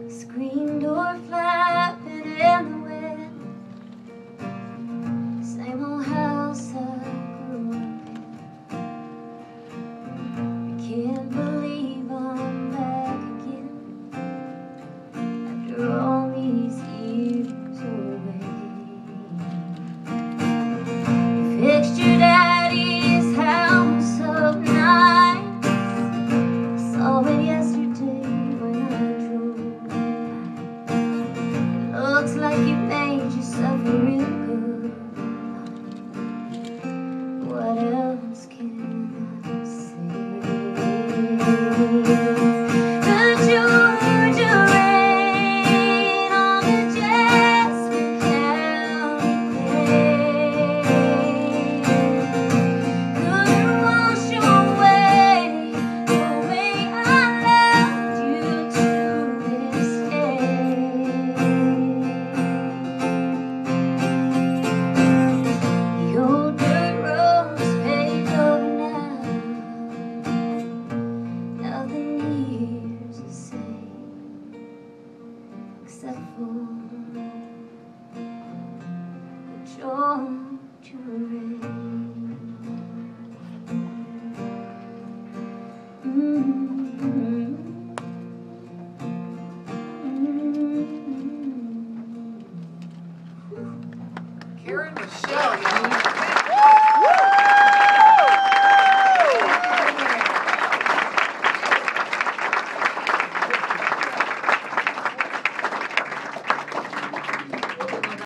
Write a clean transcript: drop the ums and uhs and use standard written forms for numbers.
Screen door flapping in the wind, same old house I grew up in. I can't believe I'm back again after all these years away. You fixed your daddy's house up nice, saw it yesterday when I drove. Looks like you made yourself a real good life. What else can I say? The Georgia rain on the Jasper County plain couldn't wash away the way I loved you to this day. The old dirt road's paved over now, nothing here's the same except for the Georgia rain. Karyn Rochelle.